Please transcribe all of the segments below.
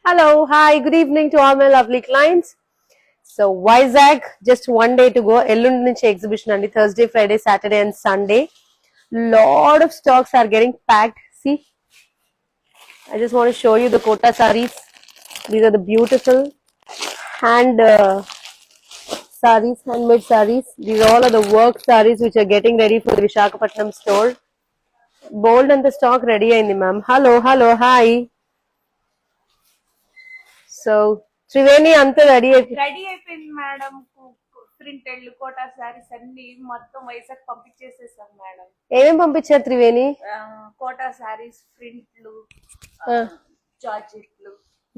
Hello, hi, good evening to all my lovely clients. So, Vizag, just one day to go. Ellundi nunchi exhibition and Thursday, Friday, Saturday, and Sunday. Lot of stocks are getting packed. See, I just want to show you the Kota sarees. These are the beautiful hand sarees, handmade sarees. These all are the work sarees which are getting ready for the Visakhapatnam store. Bold and the stock ready అయింది ma'am. Hello, hi. So, Triveni అంతా ready ready అయిపోయింది madam. Printed quota saris అన్ని మొత్తం Vizag పంపించేసేసాం madam. ఏమేమి పంపించారు Triveni? Quota saris, ప్రింట్లు,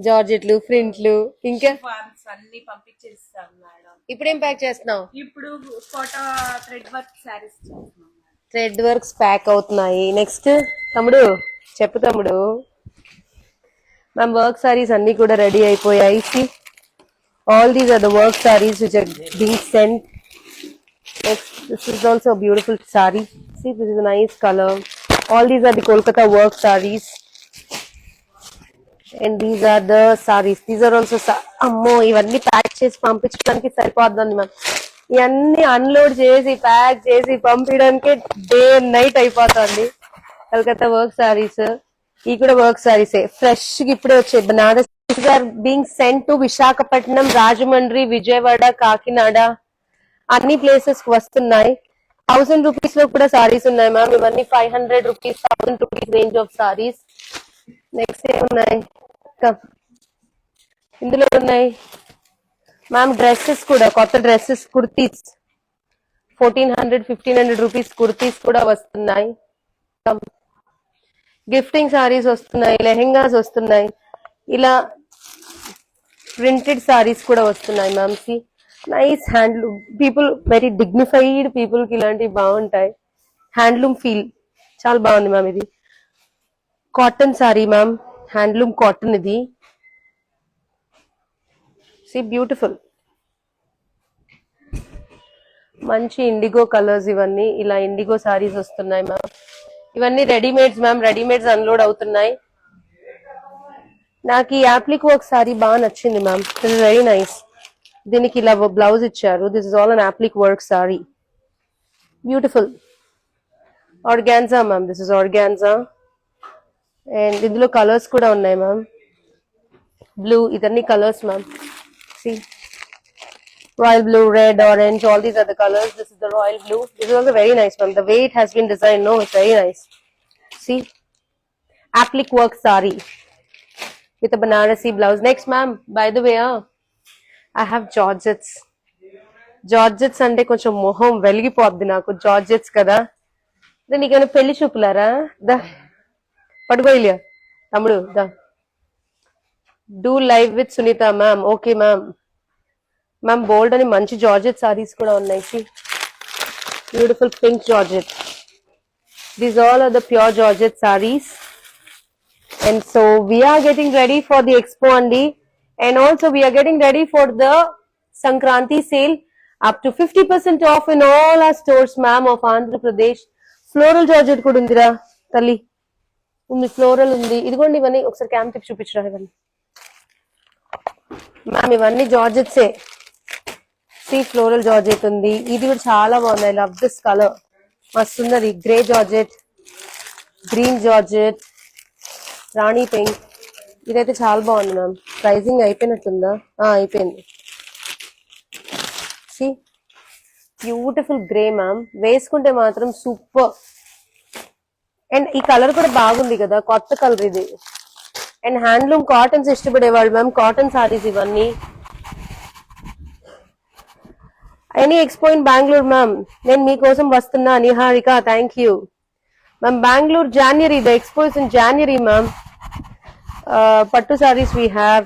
జార్జెట్లు, ప్రింట్లు, ఇంకా ఫార్మ్స్ అన్ని పంపించేసాం మేడం. ఇప్పుడు ఏం ప్యాక్ చేస్తున్నావు? ఇప్పుడు కోటా థ్రెడ్ వర్క్ సారీస్ చేస్తున్నాం. థ్రెడ్ వర్క్స్ ప్యాక్ అవుతున్నాయి. నెక్స్ట్ తమ్ముడు చెప్పు తమ్ముడు. మ్యామ్ వర్క్ సారీస్ అన్ని కూడా రెడీ అయిపోయాయి. See all these are the work saris which are being sent. Next this is also beautiful sari. See this is nice colour. All these are the Kolkata work saris and these are the saris. These are also అమ్మో ఇవన్నీ pack చేసి పంపించడానికి సరిపోద్దండి ma'am. ఇవన్నీ unload చేసి pack చేసి పంపించడానికి day night అయిపోతుంది. కలకత్తా వర్క్ సారీస్, ఈ కూడా వర్క్ సారీసే ఫ్రెష్ గా ఇప్పుడే వచ్చాయి. Banaras are being sent to Visakhapatnam, Rajahmundry, Vijayawada, Kakinada అన్ని ప్లేసెస్ కి వస్తున్నాయి. 1000 రూపీస్ లో కూడా సారీస్ ఉన్నాయి మ్యామ్. ఇవన్నీ 500 rupees, 1000 rupees range of saris. Next ఏమున్నాయి ఇందులో ఉన్నాయి మ్యామ్? డ్రెస్సెస్ కూడా, కొత్త డ్రెస్సెస్, కుర్తీస్ 1400, 1500 రూపీస్ కుర్తీస్ కూడా వస్తున్నాయి. గిఫ్టింగ్ సారీస్ వస్తున్నాయి, లెహెంగాస్ వస్తున్నాయి, ఇలా ప్రింటెడ్ సారీస్ కూడా వస్తున్నాయి ma'am. See nice handloom. People very dignified people కి ఇలాంటివి బాగుంటాయి. హ్యాండ్లూమ్ ఫీల్ చాలా బాగుంది మ్యామ్. ఇది cotton sari ma'am, handloom cotton. ఇది సి బ్యూటిఫుల్, మంచి ఇండిగో కలర్స్. ఇవన్నీ ఇలా ఇండిగో సారీస్ వస్తున్నాయి మ్యామ్. ఇవన్నీ రెడీమేడ్స్ మ్యామ్. రెడీమేడ్స్ అన్లోడ్ అవుతున్నాయి. నాకు ఈ యాప్లిక్ వర్క్ సారీ బాగా నచ్చింది ma'am. It is very nice. దీనికి ఇలా బ్లౌజ్ ఇచ్చారు. This is all an applique work sari. Beautiful organza ma'am. This is organza and ఇందులో కలర్స్ కూడా ఉన్నాయి మ్యామ్. బ్లూ, ఇదన్నీ colours ma'am. See royal blue, red, orange, all these are the colors. This is the royal blue. This is also very nice ma'am. The way it has been designed, no, it's very nice. See, applique work sari with a Banarasi blouse. Next ma'am, by the way, I have Georgettes. Georgettes అంటే కొంచెం మొహం వెలిగిపోద్ది నాకు. Georgettes కదా, నీకేమైనా పెళ్లి చూపులారా? దా పట్టుకోయిలియా తమ్ముడు, దా. Do live with Sunitha ma'am. Okay ma'am. Ma'am bold అని మంచి జార్జెట్ సారీస్ కూడా ఉన్నాయి. Beautiful pink georgette. These all are the pure georgette sarees. And so we are getting ready for the expo అండి. And also we are getting ready for the Sankranti sale up to 50% off in all our stores ma'am of Andhra Pradesh. Floral georgette కూడా ఉందిరా తల్లి, ఉంది. Floral ఉంది. ఇదిగోండి ఇవన్నీ ఒకసారి cam తిప్పి చూపించరా. ఇవన్నీ మ్యామ్ ఇవన్నీ జార్జెట్సే. సి ఫ్లోరల్ జార్జెట్ ఉంది. ఇది కూడా చాలా బాగుంది. ఐ లవ్ దిస్ కలర్, మస్తు ఉన్నది. Grey georgette, green georgette, rani pink. ఇదైతే చాలా బాగుంది మ్యామ్. ప్రైజింగ్ అయిపోయినట్టుందా? అయిపోయింది. See beautiful grey ma'am. వేసుకుంటే మాత్రం సూపర్. అండ్ ఈ కలర్ కూడా బాగుంది కదా, కొత్త కలర్ ఇది. అండ్ హ్యాండ్లూమ్ కాటన్స్ ఇష్టపడేవాళ్ళు మ్యామ్. కాటన్ సారీస్ ఇవన్నీ. Any expo in Bengaluru ma'am? నేను మీకోసం వస్తున్నా. Niharika, thank you ma'am. Bengaluru January. The expo is in January ma'am. Pattu saris we have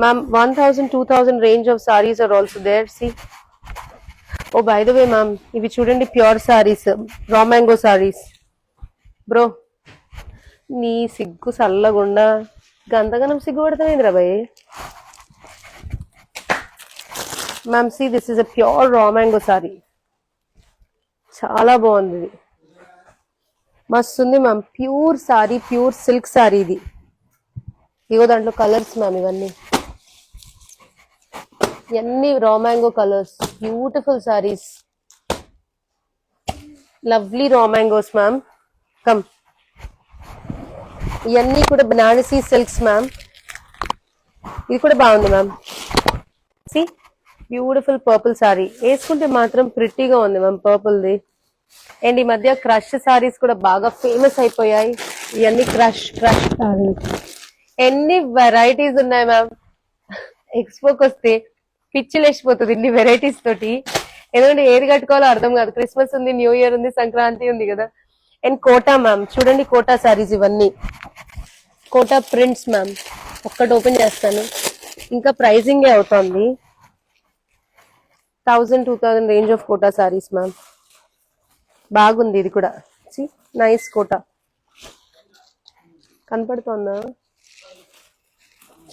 ma'am. 1000, 2000 range of saris are also there. See oh by the way ma'am, ఇవి చూడండి pure saris, raw mango saris. Bro నీ సిగ్గు సల్లగుండా గంతగనం సిగ్గు పడతామేంద్రా భయ్. Ma'am see this is a pure raw mango sari. చాలా బాగుంది. ఇది మస్తు ఉంది ma'am. Pure sari, pure silk sari ఇది. ఇగో దాంట్లో కలర్స్ మ్యామ్ ఇవన్నీ raw mango colours, beautiful saris, lovely raw mangoes ma'am. Come, ఇవన్నీ కూడా బనారసీ సిల్క్స్ మ్యామ్. ఇది కూడా బాగుంది ma'am. See, beautiful purple sari వేసుకుంటే మాత్రం ప్రిట్టీగా ఉంది మ్యామ్ పర్పుల్ది. అండ్ ఈ మధ్య క్రష్ సారీస్ కూడా బాగా ఫేమస్ అయిపోయాయి. ఇవన్నీ క్రష్ సారీస్. ఎన్ని వెరైటీస్ ఉన్నాయి మ్యామ్. ఎక్స్పోకి వస్తే పిచ్చి లేచిపోతుంది ఇన్ని వెరైటీస్ తోటి. ఎందుకంటే ఏది కట్టుకోవాలో అర్థం కాదు. క్రిస్మస్ ఉంది, న్యూ ఇయర్ ఉంది, సంక్రాంతి ఉంది కదా. అండ్ కోటా మ్యామ్, చూడండి కోటా సారీస్ ఇవన్నీ కోటా ప్రింట్స్ మ్యామ్. ఒక్కటి ఓపెన్ చేస్తాను, ఇంకా ప్రైజింగే అవుతుంది. 1000-2000 range of Kota saris ma'am. బాగుంది ఇది కూడా. నైస్ కోటా కనపడుతుందా?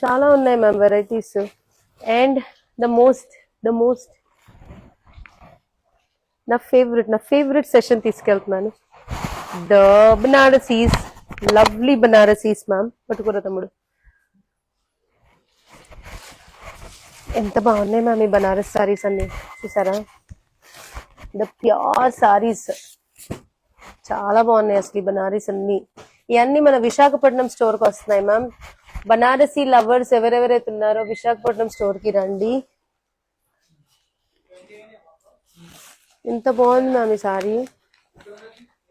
చాలా ఉన్నాయి ma'am varieties. And the most నా ఫేవరెట్ సెషన్ తీసుకెళ్తున్నాను. The Banarasis, lovely Banarasis ma'am. పట్టుకురా తమ్ముడు, ఎంత బాగున్నాయి మ్యామ్ ఈ బనారస్ సారీస్ అన్ని. చూసారా, ద ప్యూర్ సారీస్ చాలా బాగున్నాయి అసలు ఈ బనారస్ అన్ని. ఇవన్నీ మన విశాఖపట్నం స్టోర్ కి వస్తున్నాయి మ్యామ్. బనారసీ లవర్స్ ఎవరెవరైతే ఉన్నారో విశాఖపట్నం స్టోర్ కి రండి. ఎంత బాగుంది మ్యామ్ ఈ sari.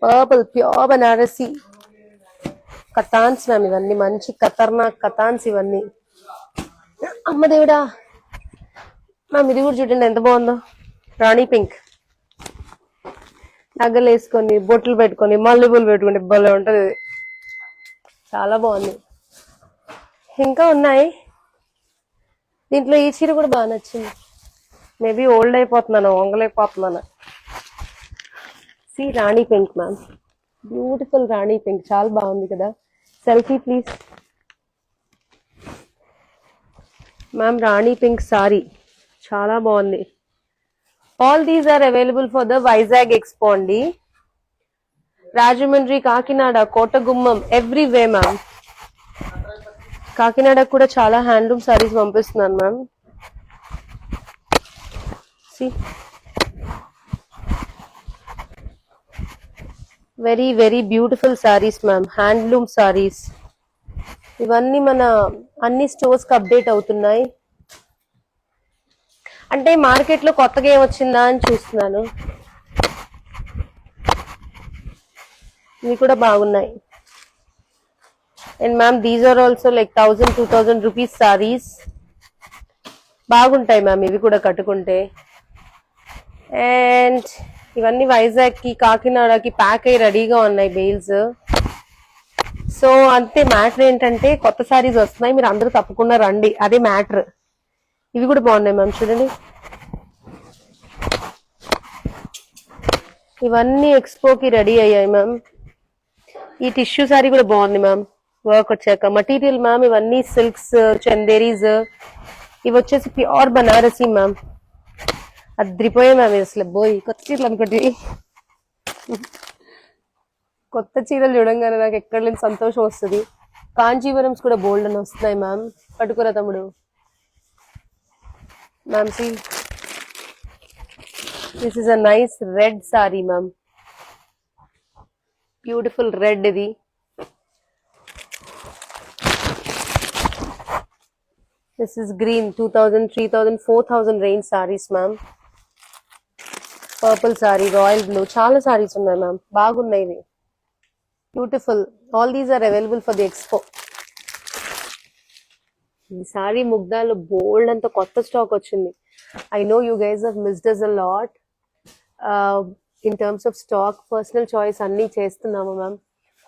Purple pure Banarasi katans ma'am. ఇవన్నీ మంచి ఖతర్నాక్ కతాన్స్ ఇవన్నీ. అమ్మ దేవుడా మ్యామ్, ఇది కూడా చూడండి ఎంత బాగుందో. రాణి పింక్, నగలు వేసుకొని బొట్లు పెట్టుకొని మల్లెపూలు పెట్టుకుంటే భలే ఉంటది ఇది. చాలా బాగుంది. ఇంకా ఉన్నాయి. దీంట్లో ఈ చీర కూడా బాగా నచ్చింది. మేబీ ఓల్డ్ అయిపోతున్నాను, వంగలైపోతున్నాను. See, rani pink ma'am, beautiful rani pink. చాలా బాగుంది కదా. Selfie please ma'am. Rani pink sari చాలా బాగుంది. All these are available for the Vizag expo అండి. Rajahmundry, Kakinada, Kotagummam, every way ma'am. కాకినాడకు కూడా చాలా హ్యాండ్లూమ్ సారీస్ పంపిస్తున్నాను ma'am. Very very beautiful saris ma'am, handloom saris. ఇవన్నీ మన అన్ని స్టోర్స్ కి అప్డేట్ అవుతున్నాయి. అంటే మార్కెట్ లో కొత్తగా ఏమొచ్చిందా అని చూస్తున్నాను. ఇవి కూడా బాగున్నాయి. And ma'am these are also like 1000-2000 rupees saris. బాగుంటాయి మ్యామ్ ఇవి కూడా కట్టుకుంటే. అండ్ ఇవన్నీ వైజాగ్ కి, కాకినాడకి ప్యాక్ అయ్యి రెడీగా ఉన్నాయి బెయిల్స్. సో అంతే, మ్యాటర్ ఏంటంటే కొత్త సారీస్ వస్తున్నాయి, మీరు అందరూ తప్పకుండా రండి, అదే మ్యాటర్. ఇవి కూడా బాగున్నాయి మ్యామ్, చూడండి. ఇవన్నీ ఎక్స్పోకి రెడీ అయ్యాయి మ్యామ్. ఈ టిష్యూ సారీ కూడా బాగుంది మ్యామ్, వర్క్ వచ్చాక. మటీరియల్ మ్యామ్ ఇవన్నీ సిల్క్స్, చందేరీస్. ఇవి వచ్చేసి ప్యూర్ బనారసీ మ్యామ్. అద్రిపోయాయి మ్యామ్ అసలు. బోయ్ కొత్త చీరలు అనుకోండి. కొత్త చీరలు చూడంగానే నాకు ఎక్కడ లేని సంతోషం వస్తుంది. కాంచీవరమ్స్ కూడా బోల్డ్ అని వస్తున్నాయి మ్యామ్. పట్టుకురా తమ్ముడు. Ma'am see, this is a nice red sari ma'am. Beautiful red ఇది. This is green. 2000, 3000, 4000 range saris ma'am. Purple sari, royal blue, చాలా సారీస్ ఉన్నాయి మ్యామ్. బాగున్నాయి ఇవి, beautiful. All these are available for the expo. ఈ సారీ ముగ్ధాలో బోల్డ్ అంత కొత్త స్టాక్ వచ్చింది. I know you guys have missed us a lot in terms of stock. Personal choice అన్ని చేస్తున్నాము ma'am.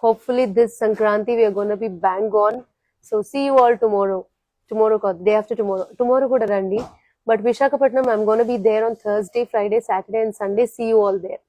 Hopefully this Sankranti we are gonna be bang on. So see you all tomorrow కాదు, డే ఆఫ్టర్ టుమారో కూడా రండి. But Visakhapatnam I'm gonna be there on Thursday, Friday, Saturday and Sunday. See you all there.